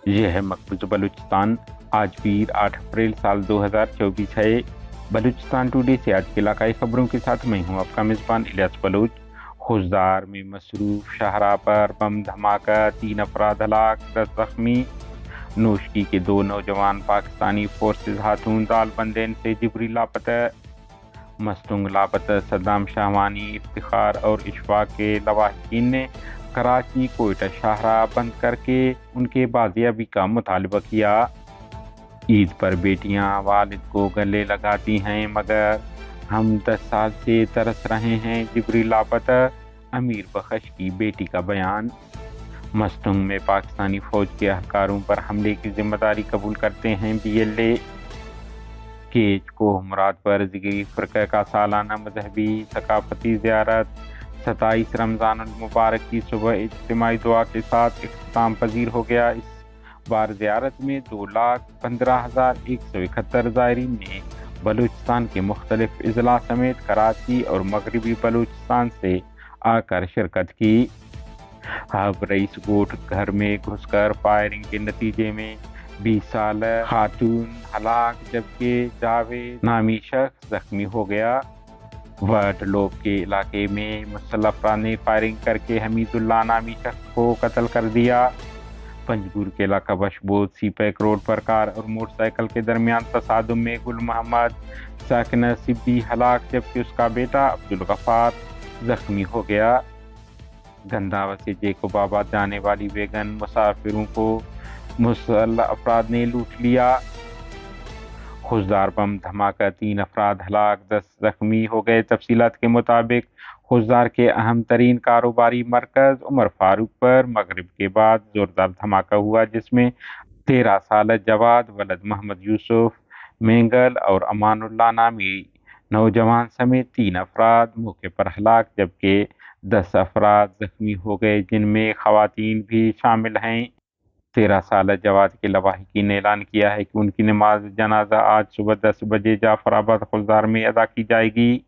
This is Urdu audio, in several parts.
یہ ہے مقبوض بلوچستان۔ آج پیر 8 اپریل سال 2024 ہے۔ بلوچستان ٹوڈے سے آج کی علاقائی خبروں کے ساتھ میں ہوں آپ کا میزبان الیاس بلوچ۔ خوزدار میں مصروف شاہراہ پر بم دھماکہ، 3 افراد ہلاک، 10 زخمی۔ نوشکی کے 2 نوجوان پاکستانی فورسز ہاتھوں دال بندین سے جبری لاپتہ۔ مستنگ لاپتہ صدام شاہوانی، افتخار اور اشفاق کے لواحقین نے کراچی کوئٹہ شاہراہ بند کر کے ان کے بازیابی کا مطالبہ کیا۔ عید پر بیٹیاں والد کو گلے لگاتی ہیں مگر ہم 10 سال سے ترس رہے ہیں، جبری لاپتہ امیر بخش کی بیٹی کا بیان۔ مستنگ میں پاکستانی فوج کے اہلکاروں پر حملے کی ذمہ داری قبول کرتے ہیں بی ایل اے۔ کیچ کوہ مراد پر ذکری فرقہ کا سالانہ مذہبی ثقافتی زیارت 27 رمضان المبارک کی صبح اجتماعی دعا کے ساتھ اختتام پذیر ہو گیا۔ اس بار زیارت میں 2,15,171 زائرین نے بلوچستان کے مختلف اضلاع سمیت کراچی اور مغربی بلوچستان سے آ کر شرکت کی۔ اب رئیس گوٹ گھر میں گھس کر فائرنگ کے نتیجے میں 20 سالہ خاتون ہلاک جبکہ جاوید نامی شخص زخمی ہو گیا۔ وڈ لوب کے علاقے میں مسلح افراد نے فائرنگ کر کے حمید اللہ نامی شخص کو قتل کر دیا۔ پنجگور کے علاقہ بشبود سی پیک روڈ پر کار اور موٹر سائیکل کے درمیان تصادم میں گل محمد ساکنہ سبی ہلاک جبکہ اس کا بیٹا عبدالغفار زخمی ہو گیا۔ گندھاوا سے جیکوب آباد جانے والی ویگن مسافروں کو مسلح افراد نے لوٹ لیا۔ خوزدار بم دھماکہ، 3 افراد ہلاک، 10 زخمی ہو گئے۔ تفصیلات کے مطابق خوزدار کے اہم ترین کاروباری مرکز عمر فاروق پر مغرب کے بعد زوردار دھماکہ ہوا جس میں 13 سالہ جواد ولد محمد یوسف مینگل اور امان اللہ نامی نوجوان سمیت 3 افراد موقع پر ہلاک جبکہ 10 افراد زخمی ہو گئے جن میں خواتین بھی شامل ہیں۔ 13 سالہ جواد کے لواحقین نے اعلان کیا ہے کہ ان کی نماز جنازہ آج صبح 10 بجے جعفر آباد خوزدار میں ادا کی جائے گی۔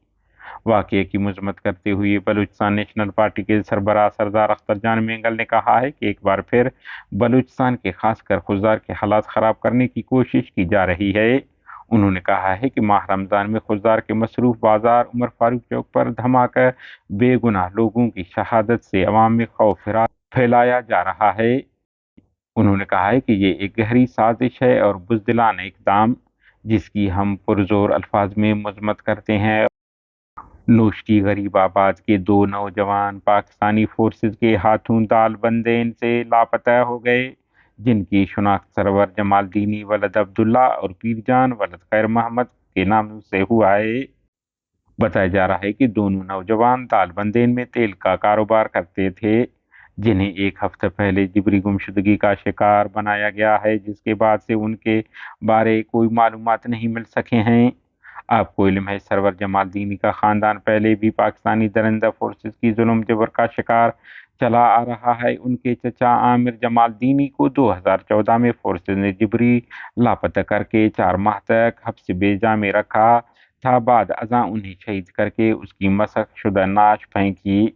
واقعے کی مذمت کرتے ہوئے بلوچستان نیشنل پارٹی کے سربراہ سردار اختر جان مینگل نے کہا ہے کہ ایک بار پھر بلوچستان کے خاص کر خوزدار کے حالات خراب کرنے کی کوشش کی جا رہی ہے۔ انہوں نے کہا ہے کہ ماہ رمضان میں خوزدار کے مصروف بازار عمر فاروق چوک پر دھماکہ بے گناہ لوگوں کی شہادت سے عوام میں خوف پھیلایا جا رہا ہے۔ انہوں نے کہا ہے کہ یہ ایک گہری سازش ہے اور بزدلانہ اقدام جس کی ہم پرزور الفاظ میں مذمت کرتے ہیں۔ نوشکی غریب آباد کے 2 نوجوان پاکستانی فورسز کے ہاتھوں دال بندین سے لاپتہ ہو گئے جن کی شناخت سرور جمال دینی ولد عبداللہ اور پیر جان ولد خیر محمد کے نام سے ہوا ہے۔ بتایا جا رہا ہے کہ دونوں نوجوان دال بندین میں تیل کا کاروبار کرتے تھے جنہیں ایک ہفتہ پہلے جبری گمشدگی کا شکار بنایا گیا ہے جس کے بعد سے ان کے بارے کوئی معلومات نہیں مل سکے ہیں۔ آپ کو علم ہے سرور جمال دینی کا خاندان پہلے بھی پاکستانی درندہ فورسز کی ظلم جبر کا شکار چلا آ رہا ہے۔ ان کے چچا عامر جمال دینی کو 2014 میں فورسز نے جبری لاپتہ کر کے 4 ماہ تک حبس بے جا میں رکھا تھا، بعد ازاں انہیں شہید کر کے اس کی مسخ شدہ نعش پھینکی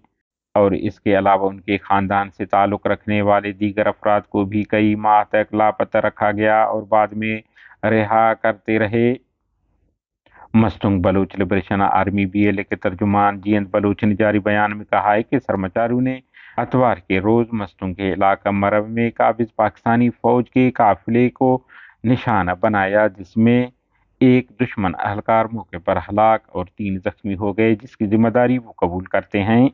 اور اس کے علاوہ ان کے خاندان سے تعلق رکھنے والے دیگر افراد کو بھی کئی ماہ تک لاپتہ رکھا گیا اور بعد میں رہا کرتے رہے۔ Mastung Baloch liberation army B L A کے ترجمان جینت بلوچ نے جاری بیان میں کہا ہے کہ سرمچاروں نے اتوار کے روز مستنگ کے علاقہ مرو میں قابض پاکستانی فوج کے قافلے کو نشانہ بنایا جس میں ایک دشمن اہلکار موقع پر ہلاک اور 3 زخمی ہو گئے جس کی ذمہ داری وہ قبول کرتے ہیں۔